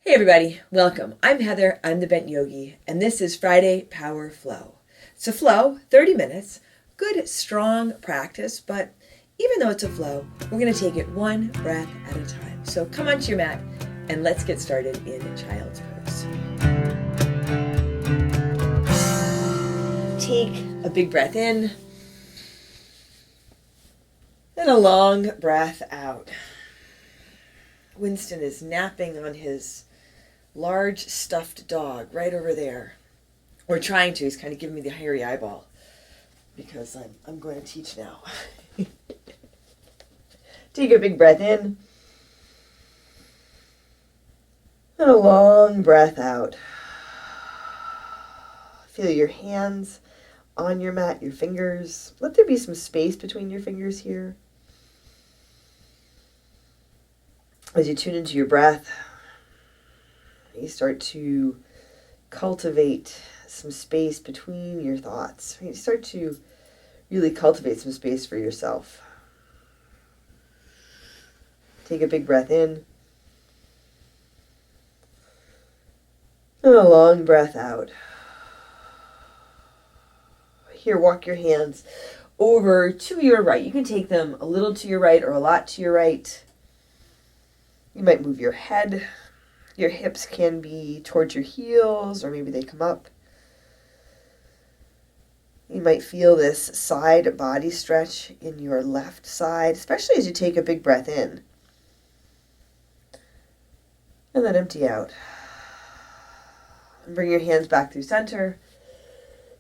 Hey everybody, welcome. I'm Heather, I'm the Bent Yogi, and this is Friday Power Flow. It's a flow, 30 minutes, good strong practice, but even though it's a flow, we're going to take it one breath at a time. So come onto your mat and let's get started in Child's Pose. Take a big breath in and a long breath out. Winston is napping on his large stuffed dog right over there. Or trying to. He's kind of giving me the hairy eyeball because I'm going to teach now. Take a big breath in and a long breath out. Feel your hands on your mat, your fingers. Let there be some space between your fingers here. As you tune into your breath, you start to cultivate some space between your thoughts. You start to really cultivate some space for yourself. Take a big breath in and a long breath out. Here, walk your hands over to your right. You can take them a little to your right or a lot to your right. You might move your head. Your hips can be towards your heels, or maybe they come up. You might feel this side body stretch in your left side, especially as you take a big breath in. And then empty out. And bring your hands back through center.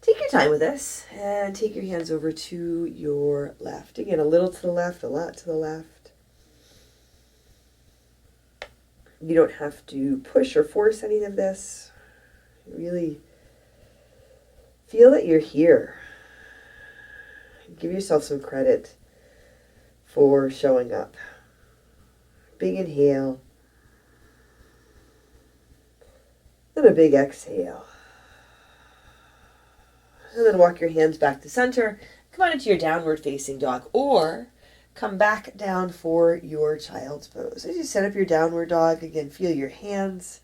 Take your time with this, and take your hands over to your left. Again, a little to the left, a lot to the left. You don't have to push or force any of this. Really feel that you're here. Give yourself some credit for showing up. Big inhale. And a big exhale. And then walk your hands back to center. Come on into your downward facing dog, or come back down for your child's pose. As you set up your downward dog, again, feel your hands,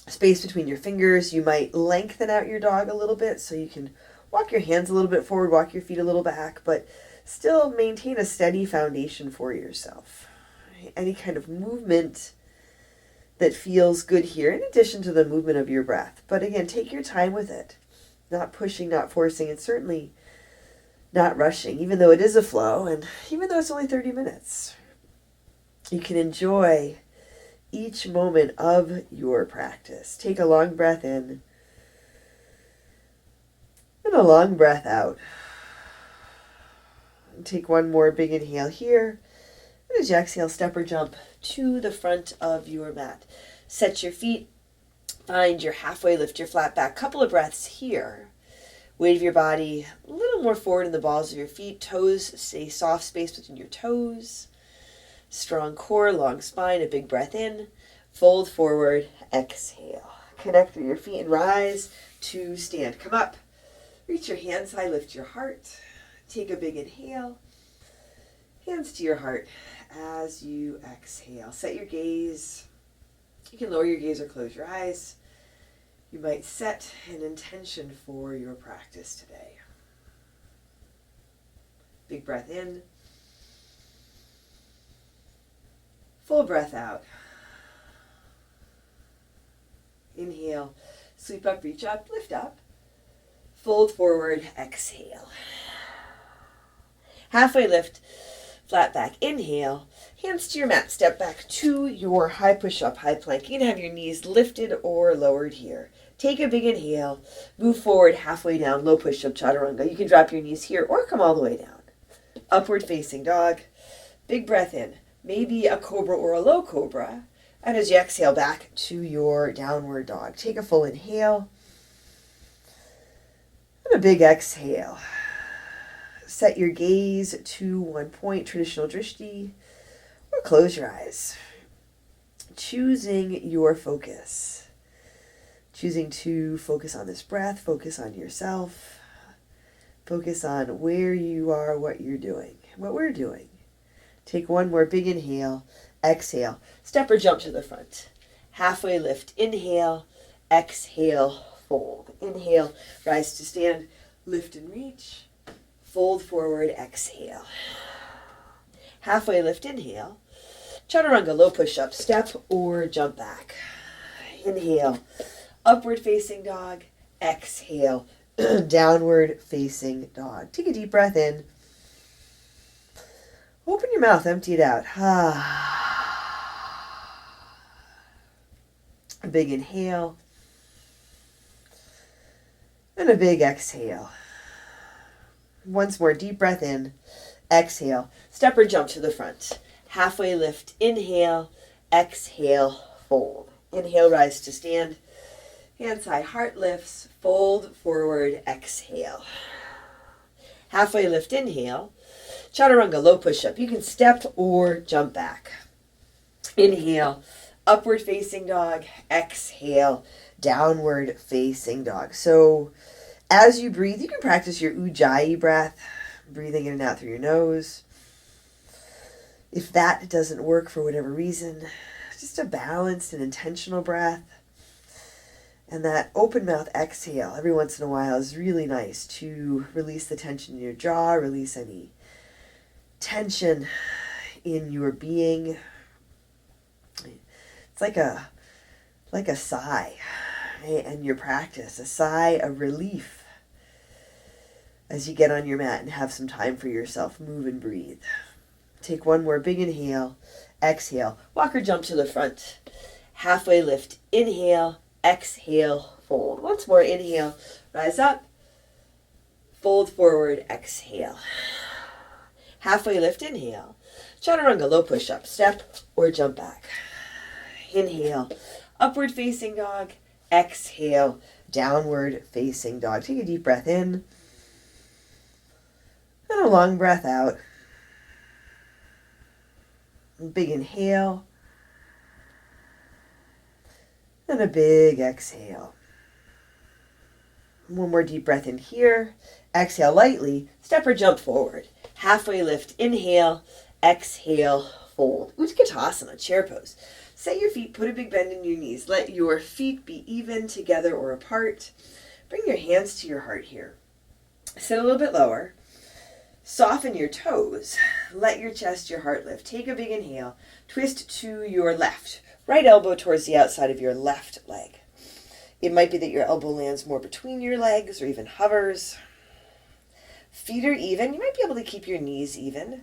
space between your fingers. You might lengthen out your dog a little bit so you can walk your hands a little bit forward, walk your feet a little back, but still maintain a steady foundation for yourself. Any kind of movement that feels good here, in addition to the movement of your breath. But again, take your time with it. Not pushing, not forcing, and certainly not rushing, even though it is a flow, and even though it's only 30 minutes. You can enjoy each moment of your practice. Take a long breath in and a long breath out. And take one more big inhale here. And as you exhale, step or jump to the front of your mat. Set your feet. Find your halfway, lift your flat back. Couple of breaths here. Weight of your body a little more forward in the balls of your feet. Toes, stay soft space between your toes. Strong core, long spine, a big breath in. Fold forward, exhale. Connect through your feet and rise to stand. Come up. Reach your hands high, lift your heart. Take a big inhale. Hands to your heart as you exhale. Set your gaze. You can lower your gaze or close your eyes. You might set an intention for your practice today. Big breath in. Full breath out. Inhale. Sweep up, reach up, lift up. Fold forward, exhale. Halfway lift, flat back, inhale. Hands to your mat, step back to your high push-up, high plank. You can have your knees lifted or lowered here. Take a big inhale, move forward halfway down, low push-up, chaturanga. You can drop your knees here or come all the way down. Upward facing dog, big breath in, maybe a cobra or a low cobra. And as you exhale, back to your downward dog. Take a full inhale and a big exhale. Set your gaze to one point, traditional drishti, or close your eyes. Choosing your focus. Choosing to focus on this breath, focus on yourself, focus on where you are, what you're doing, what we're doing. Take one more big inhale, exhale, step or jump to the front. Halfway lift, inhale, exhale, fold. Inhale, rise to stand, lift and reach, fold forward, exhale. Halfway lift, inhale, chaturanga, low push-up, step or jump back. Inhale, upward facing dog, exhale, downward facing dog. Take a deep breath in. Open your mouth, empty it out. A big inhale and a big exhale. Once more, deep breath in, exhale, step or jump to the front. Halfway lift, inhale, exhale, fold. Inhale, rise to stand. Hand side, heart lifts, fold forward, exhale. Halfway lift, inhale, chaturanga, low push-up. You can step or jump back. Inhale, upward facing dog, exhale, downward facing dog. So as you breathe, you can practice your Ujjayi breath, breathing in and out through your nose. If that doesn't work for whatever reason, just a balanced and intentional breath. And that open mouth exhale every once in a while is really nice to release the tension in your jaw, release any tension in your being. It's like a sigh, right? And your practice, a sigh of relief as you get on your mat and have some time for yourself. Move and breathe. Take one more big inhale, exhale, walk or jump to the front. Halfway lift, inhale, exhale, fold. Once more, inhale, rise up, fold forward, exhale. Halfway lift, inhale, chaturanga, low push-up, step or jump back. Inhale, upward facing dog, exhale, downward facing dog. Take a deep breath in and a long breath out. Big inhale and a big exhale. One more deep breath in here. Exhale lightly, step or jump forward. Halfway lift, inhale, exhale, fold. Katasama, chair pose. Set your feet, put a big bend in your knees. Let your feet be even together or apart. Bring your hands to your heart here. Sit a little bit lower. Soften your toes. Let your chest, your heart lift. Take a big inhale. Twist to your left. Right elbow towards the outside of your left leg. It might be that your elbow lands more between your legs or even hovers. Feet are even. You might be able to keep your knees even.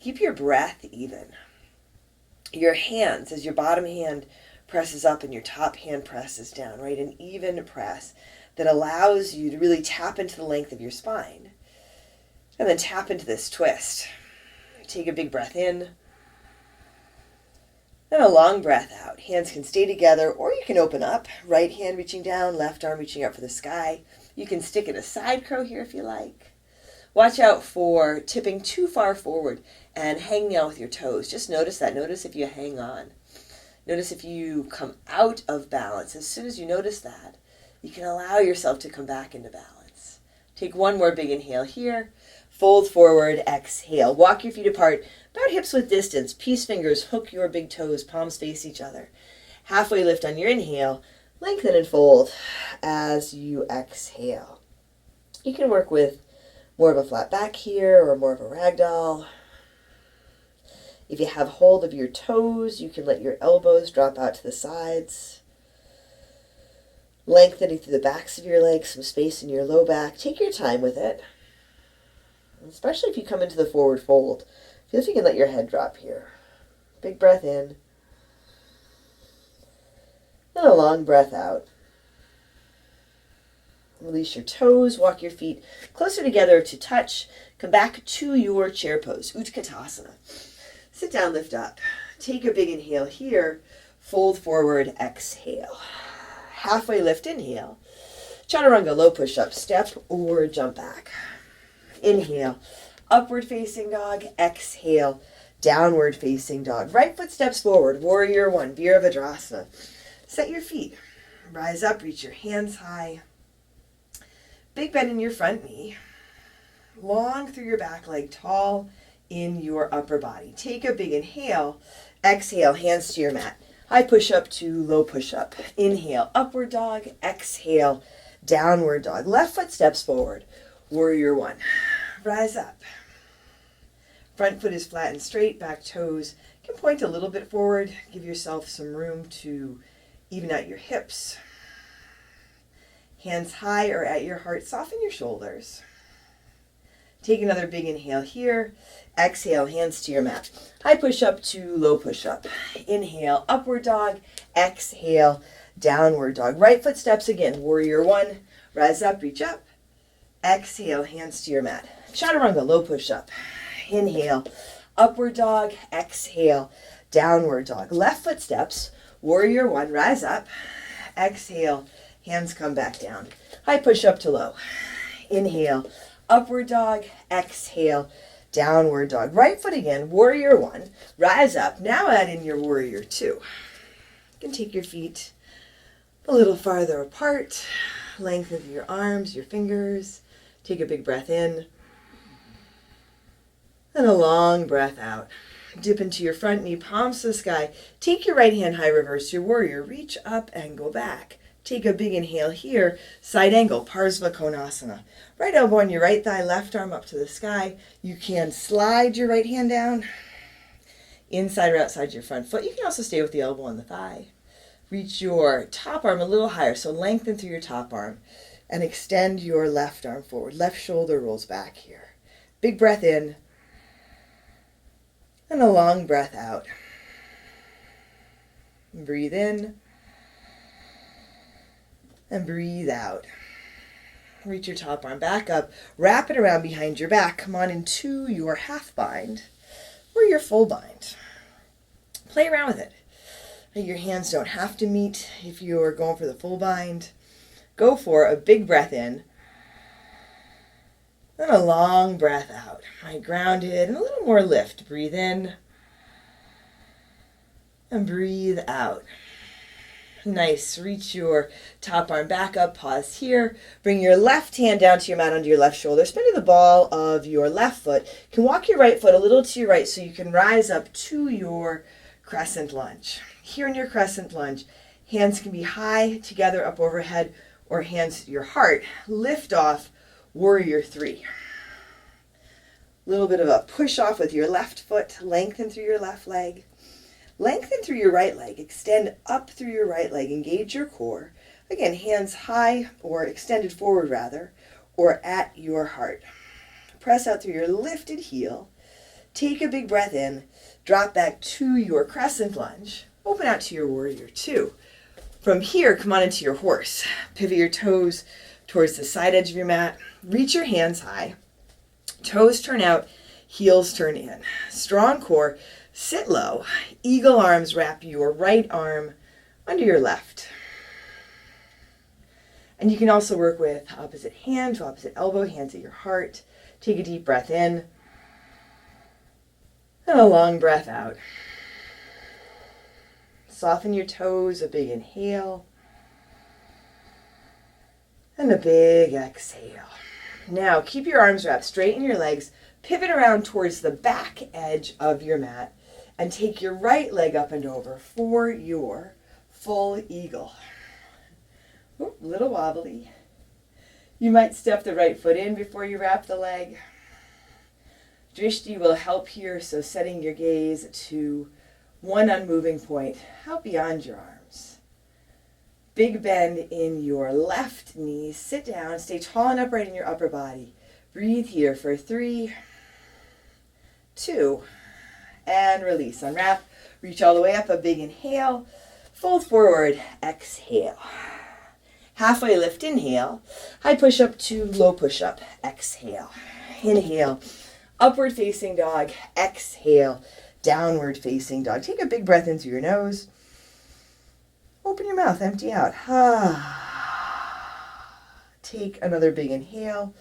Keep your breath even. Your hands, as your bottom hand presses up and your top hand presses down, right? An even press that allows you to really tap into the length of your spine. And then tap into this twist. Take a big breath in. Then a long breath out. Hands can stay together or you can open up. Right hand reaching down, left arm reaching up for the sky. You can stick in a side crow here if you like. Watch out for tipping too far forward and hanging out with your toes. Just notice that. Notice if you hang on. Notice if you come out of balance. As soon as you notice that, you can allow yourself to come back into balance. Take one more big inhale here. Fold forward, exhale. Walk your feet apart, about hips width distance. Peace fingers, hook your big toes, palms face each other. Halfway lift on your inhale. Lengthen and fold as you exhale. You can work with more of a flat back here or more of a ragdoll. If you have hold of your toes, you can let your elbows drop out to the sides. Lengthening through the backs of your legs, some space in your low back. Take your time with it. Especially if you come into the forward fold. Feel if you can let your head drop here. Big breath in. And a long breath out. Release your toes, walk your feet closer together to touch. Come back to your chair pose, Utkatasana. Sit down, lift up. Take a big inhale here. Fold forward, exhale. Halfway lift, inhale. Chaturanga, low push-up, step or jump back. Inhale, upward facing dog. Exhale, downward facing dog. Right foot steps forward, warrior one, Virabhadrasana. Set your feet. Rise up, reach your hands high. Big bend in your front knee. Long through your back leg, tall in your upper body. Take a big inhale. Exhale, hands to your mat. High push-up to low push-up. Inhale, upward dog. Exhale, downward dog. Left foot steps forward. Warrior one. Rise up. Front foot is flat and straight. Back toes can point a little bit forward. Give yourself some room to even out your hips. Hands high or at your heart. Soften your shoulders. Take another big inhale here. Exhale, hands to your mat. High push-up to low push-up. Inhale, upward dog. Exhale, downward dog. Right foot steps again. Warrior one. Rise up, reach up. Exhale, hands to your mat. Chaturanga, low push-up. Inhale, upward dog. Exhale, downward dog. Left foot steps. Warrior one. Rise up. Exhale, hands come back down. High push-up to low. Inhale, upward dog. Exhale, downward dog. Right foot again, warrior one. Rise up. Now add in your warrior two. You can take your feet a little farther apart. Lengthen your arms, your fingers. Take a big breath in. And a long breath out. Dip into your front knee, palms to the sky. Take your right hand high, reverse your warrior. Reach up and go back. Take a big inhale here, side angle, Parsva Konasana. Right elbow on your right thigh, left arm up to the sky. You can slide your right hand down, inside or outside your front foot. You can also stay with the elbow on the thigh. Reach your top arm a little higher, so lengthen through your top arm and extend your left arm forward. Left shoulder rolls back here. Big breath in and a long breath out. Breathe in. And breathe out. Reach your top arm back up. Wrap it around behind your back. Come on into your half bind or your full bind. Play around with it. Your hands don't have to meet if you're going for the full bind. Go for a big breath in. Then a long breath out. Grounded and a little more lift. Breathe in. And breathe out. Nice. Reach your top arm back up. Pause here. Bring your left hand down to your mat under your left shoulder. Spin to the ball of your left foot. You can walk your right foot a little to your right so you can rise up to your crescent lunge. Here in your crescent lunge, hands can be high together up overhead or hands to your heart. Lift off, warrior three. Little bit of a push off with your left foot. Lengthen through your left leg. Lengthen through your right leg. Extend up through your right leg. Engage your core. Again, hands high or extended forward rather, or at your heart. Press out through your lifted heel. Take a big breath in. Drop back to your crescent lunge. Open out to your warrior two. From here, come on into your horse. Pivot your toes towards the side edge of your mat. Reach your hands high. Toes turn out, heels turn in. Strong core. Sit low. Eagle arms. Wrap your right arm under your left. And you can also work with opposite hand to opposite elbow, hands at your heart. Take a deep breath in. And a long breath out. Soften your toes, a big inhale. And a big exhale. Now keep your arms wrapped, straighten your legs, pivot around towards the back edge of your mat, and take your right leg up and over for your full eagle. Ooh, a little wobbly. You might step the right foot in before you wrap the leg. Drishti will help here, so setting your gaze to one unmoving point out beyond your arms. Big bend in your left knee. Sit down, stay tall and upright in your upper body. Breathe here for 3, 2, and release. Unwrap, reach all the way up, a big inhale. Fold forward, exhale. Halfway lift, inhale. High push up to low push up, exhale. Inhale, upward facing dog, exhale, downward facing dog. Take a big breath in through your nose. Open your mouth, empty out. Take another big inhale,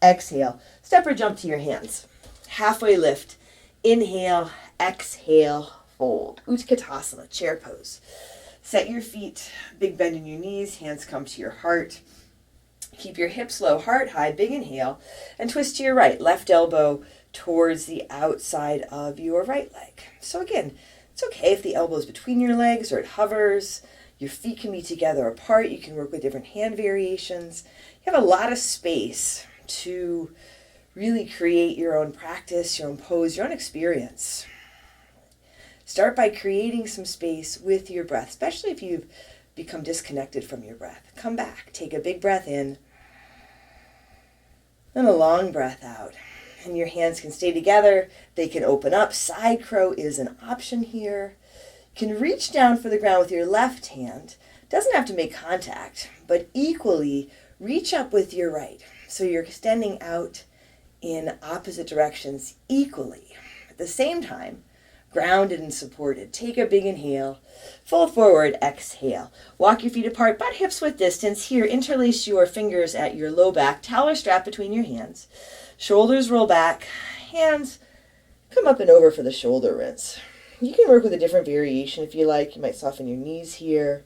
exhale. Step or jump to your hands. Halfway lift, inhale, exhale, fold. Katasama, chair pose. Set your feet, big bend in your knees, hands come to your heart. Keep your hips low, heart high, big inhale, and twist to your right. Left elbow towards the outside of your right leg. So again, It's okay if the elbow is between your legs or it hovers. Your feet can be together apart. You can work with different hand variations. You have a lot of space to really create your own practice, your own pose, your own experience. Start by creating some space with your breath, especially if you've become disconnected from your breath. Come back. Take a big breath in and a long breath out. And your hands can stay together. They can open up. Side crow is an option here. You can reach down for the ground with your left hand. Doesn't have to make contact, but equally reach up with your right. So you're extending out in opposite directions equally. At the same time, grounded and supported. Take a big inhale. Fold forward, exhale. Walk your feet apart, butt hips width distance. Here, interlace your fingers at your low back. Towel or strap between your hands. Shoulders roll back. Hands come up and over for the shoulder rinse. You can work with a different variation if you like. You might soften your knees here.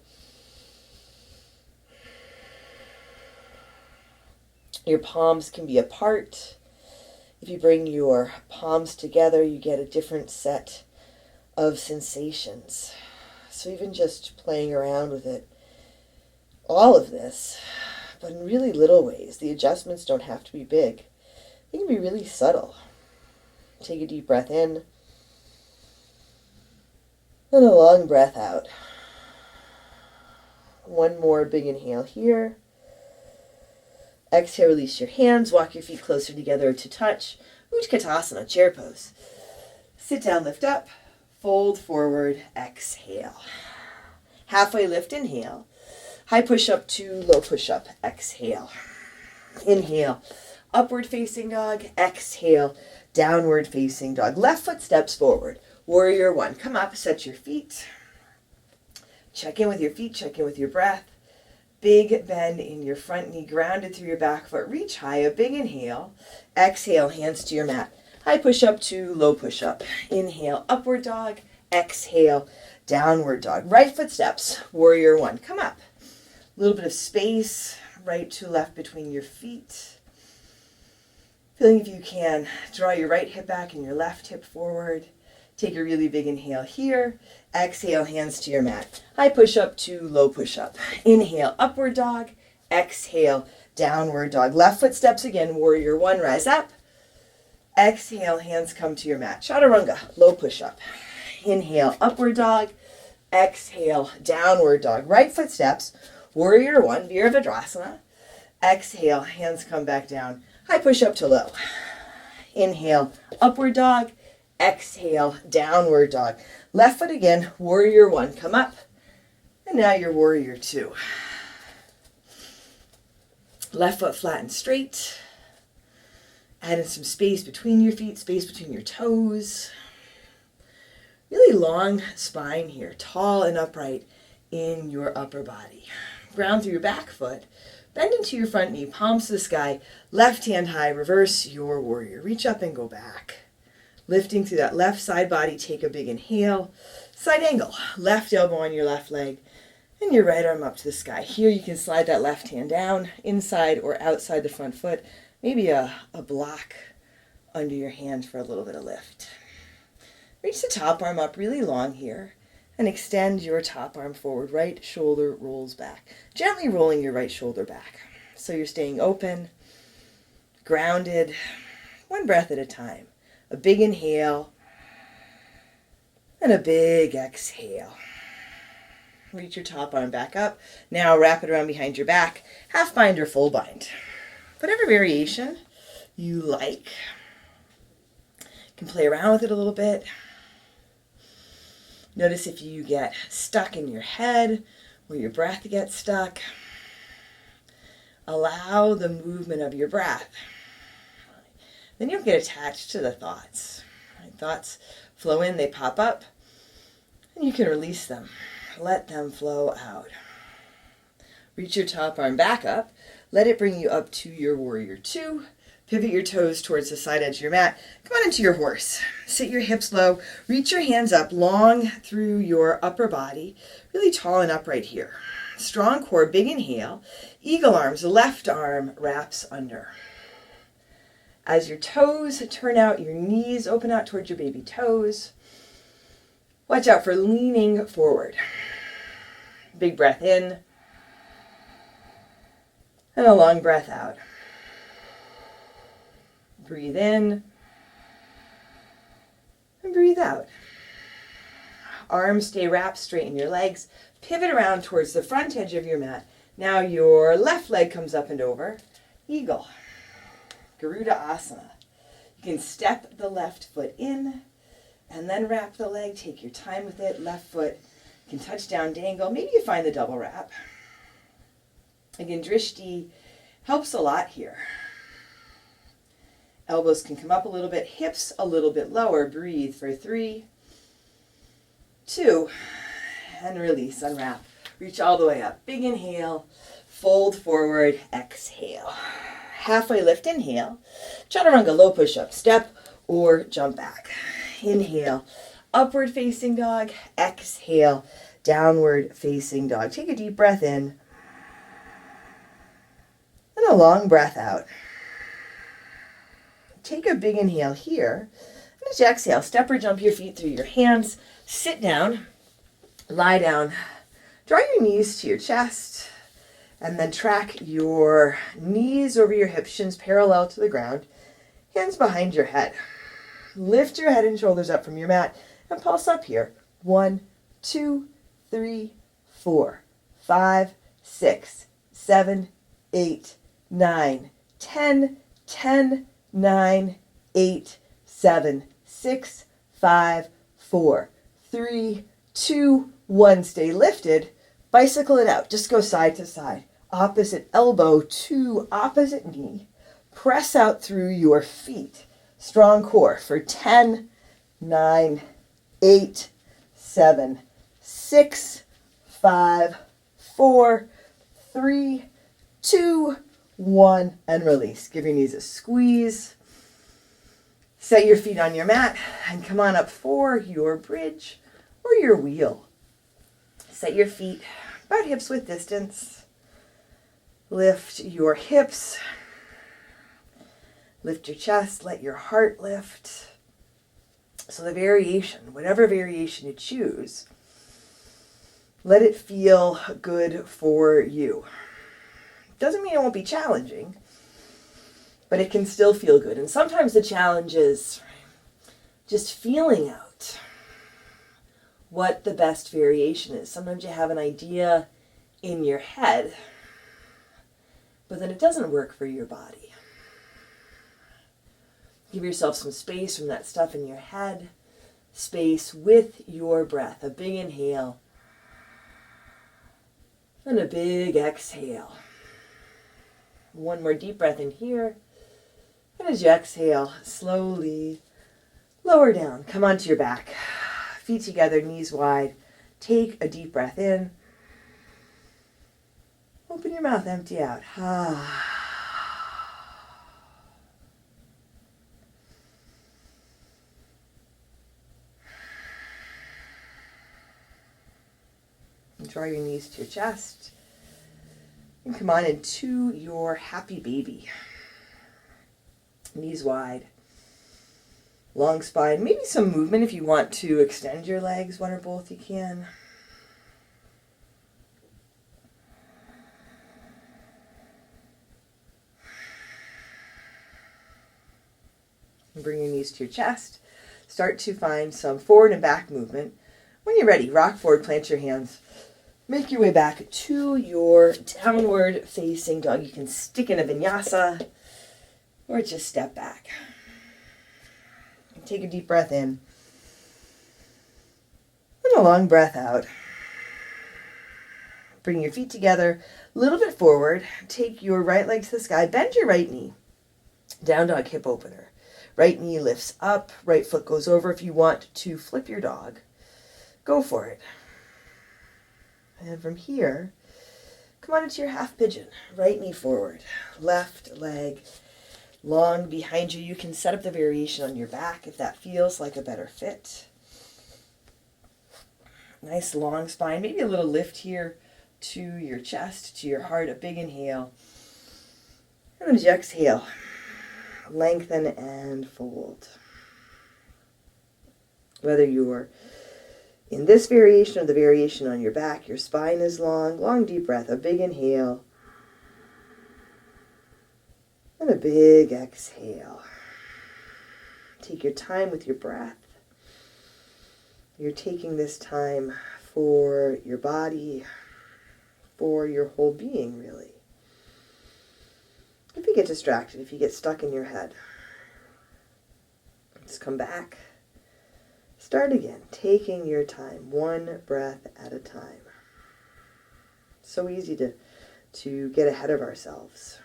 Your palms can be apart. If you bring your palms together, you get a different set of sensations. So even just playing around with it, all of this, but in really little ways. The adjustments don't have to be big. They can be really subtle. Take a deep breath in and a long breath out. One more big inhale here. Exhale, release your hands. Walk your feet closer together to touch. Katasama, chair pose. Sit down, lift up. Fold forward, exhale. Halfway lift, inhale. High push-up to low push-up, exhale. Inhale, upward facing dog. Exhale, downward facing dog. Left foot steps forward. Warrior one. Come up, set your feet. Check in with your feet, check in with your breath. Big bend in your front knee, grounded through your back foot. Reach high, a big inhale. Exhale, hands to your mat. High push-up to low push-up. Inhale, upward dog. Exhale, downward dog. Right foot steps, warrior one. Come up. A little bit of space, right to left between your feet. Feeling if you can draw your right hip back and your left hip forward. Take a really big inhale here. Exhale, hands to your mat. High push-up to low push-up. Inhale, upward dog. Exhale, downward dog. Left foot steps again, warrior one. Rise up. Exhale, hands come to your mat. Chaturanga, low push-up. Inhale, upward dog. Exhale, downward dog. Right foot steps, warrior one, Virabhadrasana. Exhale, hands come back down. High push-up to low. Inhale, upward dog. Exhale, downward dog. Left foot again, warrior one. Come up. And now you're warrior two. Left foot flat and straight. Add in some space between your feet, space between your toes. Really long spine here, tall and upright in your upper body. Ground through your back foot. Bend into your front knee, palms to the sky. Left hand high, reverse your warrior. Reach up and go back. Lifting through that left side body, take a big inhale. Side angle, left elbow on your left leg, and your right arm up to the sky. Here you can slide that left hand down, inside or outside the front foot. Maybe a block under your hand for a little bit of lift. Reach the top arm up really long here, and extend your top arm forward. Right shoulder rolls back. Gently rolling your right shoulder back. So you're staying open, grounded, one breath at a time. A big inhale and a big exhale. Reach your top arm back up. Now wrap it around behind your back. Half bind or full bind. Whatever variation you like. You can play around with it a little bit. Notice if you get stuck in your head or your breath gets stuck. Allow the movement of your breath. Then you don't get attached to the thoughts. Thoughts flow in, they pop up, and you can release them. Let them flow out. Reach your top arm back up. Let it bring you up to your warrior two. Pivot your toes towards the side edge of your mat. Come on into your horse. Sit your hips low. Reach your hands up long through your upper body. Really tall and upright here. Strong core, big inhale. Eagle arms, left arm wraps under. As your toes turn out, your knees open out towards your baby toes. Watch out for leaning forward. Big breath in. And a long breath out. Breathe in. And breathe out. Arms stay wrapped, straighten your legs. Pivot around towards the front edge of your mat. Now your left leg comes up and over. Eagle. Garuda Asana. You can step the left foot in and then wrap the leg. Take your time with it. Left foot can touch down, dangle. Maybe you find the double wrap. Again, drishti helps a lot here. Elbows can come up a little bit, hips a little bit lower. Breathe for 3, 2, and release, unwrap. Reach all the way up. Big inhale, fold forward, exhale. Halfway lift, inhale. Chaturanga, low push-up, step or jump back. Inhale, upward facing dog. Exhale, downward facing dog. Take a deep breath in. And a long breath out. Take a big inhale here. And as you exhale, step or jump your feet through your hands. Sit down, lie down, draw your knees to your chest, and then track your knees over your hips, shins parallel to the ground, hands behind your head. Lift your head and shoulders up from your mat and pulse up here. 1, 2, 3, 4, 5, 6, 7, 8, 9, 10, 10, 9, 8, 7, 6, 5, 4, 3, 2, 1. Stay lifted. Bicycle it out. Just go side to side. Opposite elbow to opposite knee. Press out through your feet. Strong core for 10, 9, 8, 7, 6, 5, 4, 3, 2, 1, and release. Give your knees a squeeze. Set your feet on your mat and come on up for your bridge or your wheel. Set your feet about hips width distance. Lift your hips. Lift your chest. Let your heart lift. So the variation, whatever variation you choose, let it feel good for you. Doesn't mean it won't be challenging, but it can still feel good. And sometimes the challenge is just feeling out what the best variation is. Sometimes you have an idea in your head, but then it doesn't work for your body. Give yourself some space from that stuff in your head, space with your breath. A big inhale and a big exhale. One more deep breath in here. And as you exhale, slowly lower down. Come onto your back. Feet together, knees wide. Take a deep breath in. Open your mouth, empty out. And draw your knees to your chest. And come on into your happy baby. Knees wide. Long spine. Maybe some movement if you want to extend your legs. One or both you can. And bring your knees to your chest. Start to find some forward and back movement. When you're ready, rock forward, plant your hands. Make your way back to your downward facing dog. You can stick in a vinyasa or just step back. Take a deep breath in and a long breath out. Bring your feet together a little bit forward. Take your right leg to the sky. Bend your right knee. Down dog, hip opener. Right knee lifts up. Right foot goes over. If you want to flip your dog, go for it. And from here, come on into your half pigeon. Right knee forward. Left leg long behind you. You can set up the variation on your back if that feels like a better fit. Nice long spine. Maybe a little lift here to your chest, to your heart. A big inhale. And then as you exhale, lengthen and fold. Whether you're In this variation or the variation on your back, your spine is long. Long deep breath, a big inhale. And a big exhale. Take your time with your breath. You're taking this time for your body, for your whole being, really. If you get distracted, if you get stuck in your head, just come back. Start again, taking your time, one breath at a time. So easy to get ahead of ourselves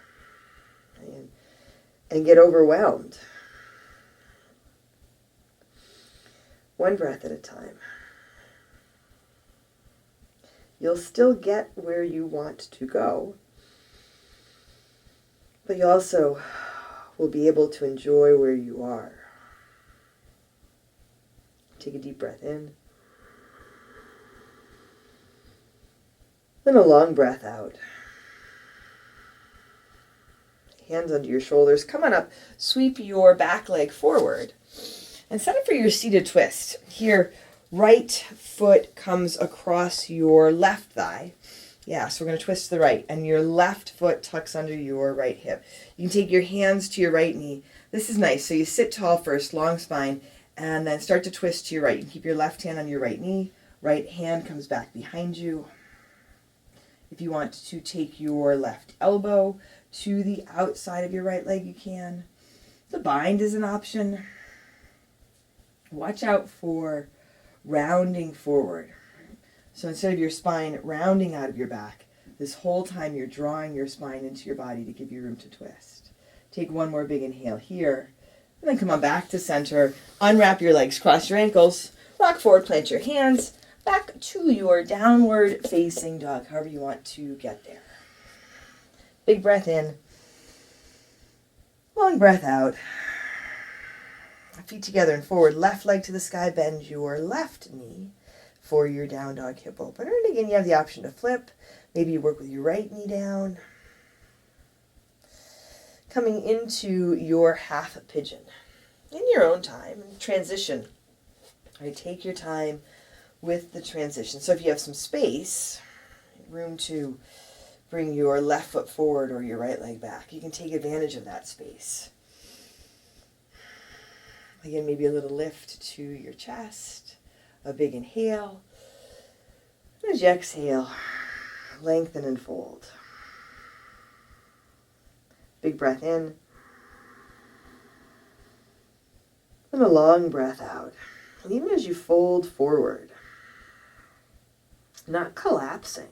and get overwhelmed. One breath at a time. You'll still get where you want to go, but you also will be able to enjoy where you are. Take a deep breath in. Then a long breath out. Hands under your shoulders. Come on up. Sweep your back leg forward. And set up for your seated twist. Here, right foot comes across your left thigh. Yeah, so we're going to twist to the right. And your left foot tucks under your right hip. You can take your hands to your right knee. This is nice. So you sit tall first, long spine, and then start to twist to your right. You can keep your left hand on your right knee. Right hand comes back behind you. If you want to take your left elbow to the outside of your right leg, you can. The bind is an option. Watch out for rounding forward. So instead of your spine rounding out of your back, this whole time you're drawing your spine into your body to give you room to twist. Take one more big inhale here. And then come on back to center. Unwrap your legs, cross your ankles, rock forward, plant your hands, back to your downward facing dog, however you want to get there. Big breath in. Long breath out. Feet together and forward, left leg to the sky, bend your left knee for your down dog hip opener. And again, you have the option to flip. Maybe you work with your right knee down. Coming into your half pigeon in your own time. Transition. All right, take your time with the transition. So if you have some space, room to bring your left foot forward or your right leg back, you can take advantage of that space. Again, maybe a little lift to your chest, a big inhale. And as you exhale, lengthen and fold. Big breath in. And a long breath out. And even as you fold forward, not collapsing.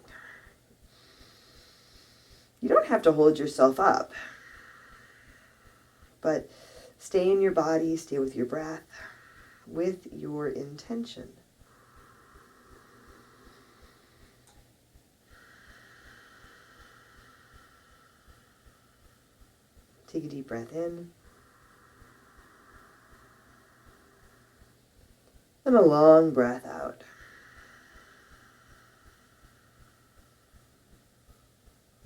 You don't have to hold yourself up, but stay in your body, stay with your breath, with your intention. Take a deep breath in. And a long breath out.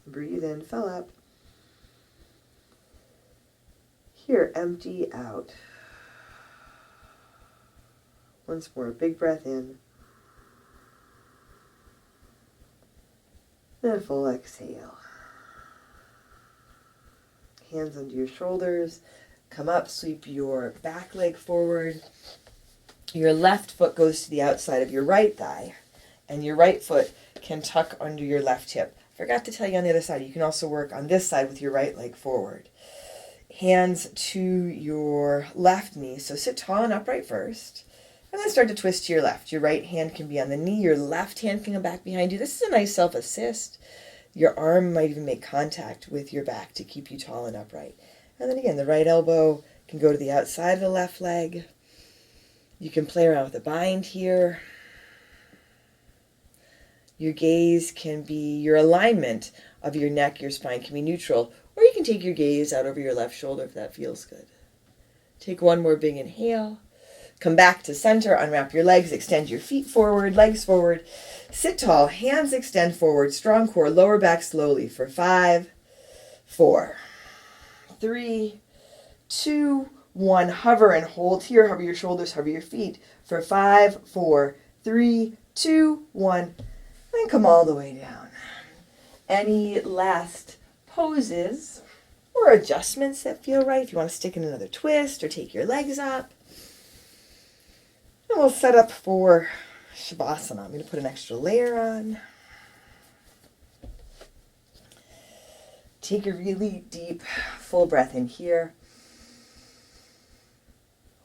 Breathe in, fill up. Here, empty out. Once more, big breath in. Then a full exhale. Hands under your shoulders. Come up, sweep your back leg forward. Your left foot goes to the outside of your right thigh, and your right foot can tuck under your left hip. Forgot to tell you on the other side, you can also work on this side with your right leg forward. Hands to your left knee, so sit tall and upright first, and then start to twist to your left. Your right hand can be on the knee, your left hand can come back behind you. This is a nice self-assist. Your arm might even make contact with your back to keep you tall and upright. And then again, the right elbow can go to the outside of the left leg. You can play around with the bind here. Your gaze can be your alignment of your neck, your spine can be neutral, or you can take your gaze out over your left shoulder if that feels good. Take one more big inhale. Come back to center, unwrap your legs, extend your feet forward, legs forward. Sit tall, hands extend forward, strong core, lower back slowly for 5, 4, 3, 2, 1. Hover and hold here, hover your shoulders, hover your feet for 5, 4, 3, 2, 1, and come all the way down. Any last poses or adjustments that feel right? If you want to stick in another twist or take your legs up. And we'll set up for Savasana. I'm going to put an extra layer on. Take a really deep, full breath in here.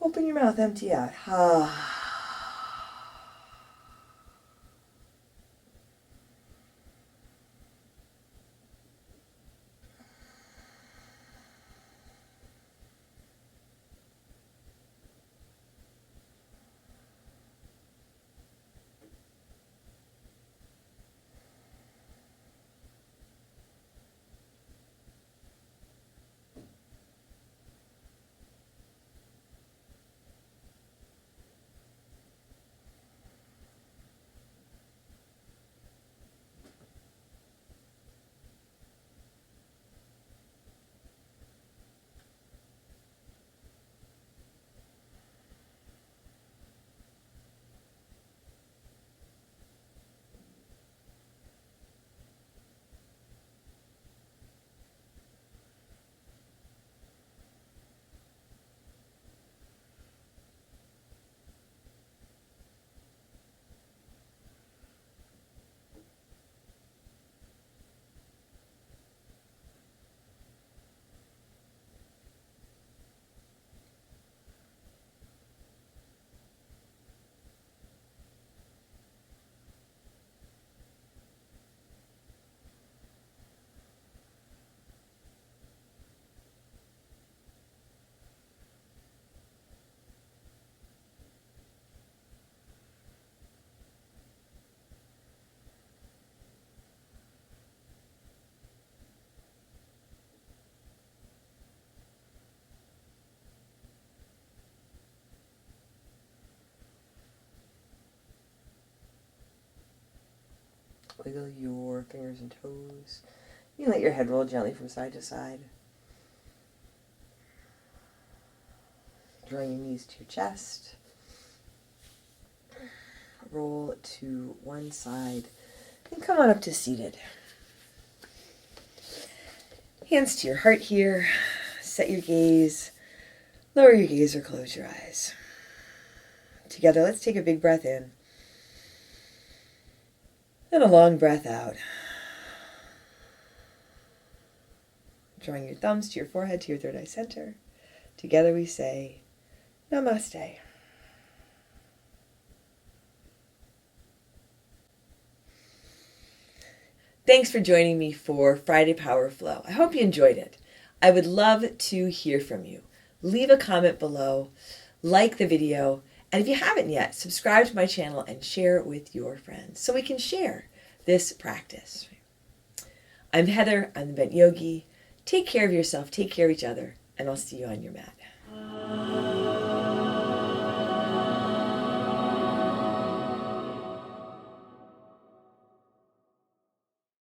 Open your mouth, empty out. Wiggle your fingers and toes. You can let your head roll gently from side to side. Drawing your knees to your chest. Roll to one side. And come on up to seated. Hands to your heart here. Set your gaze. Lower your gaze or close your eyes. Together, let's take a big breath in. And a long breath out. Drawing your thumbs to your forehead, to your third eye center. Together we say, Namaste. Thanks for joining me for Friday Power Flow. I hope you enjoyed it. I would love to hear from you. Leave a comment below, like the video, and if you haven't yet, subscribe to my channel and share it with your friends so we can share this practice. I'm Heather, I'm the Bent Yogi. Take care of yourself, take care of each other, and I'll see you on your mat.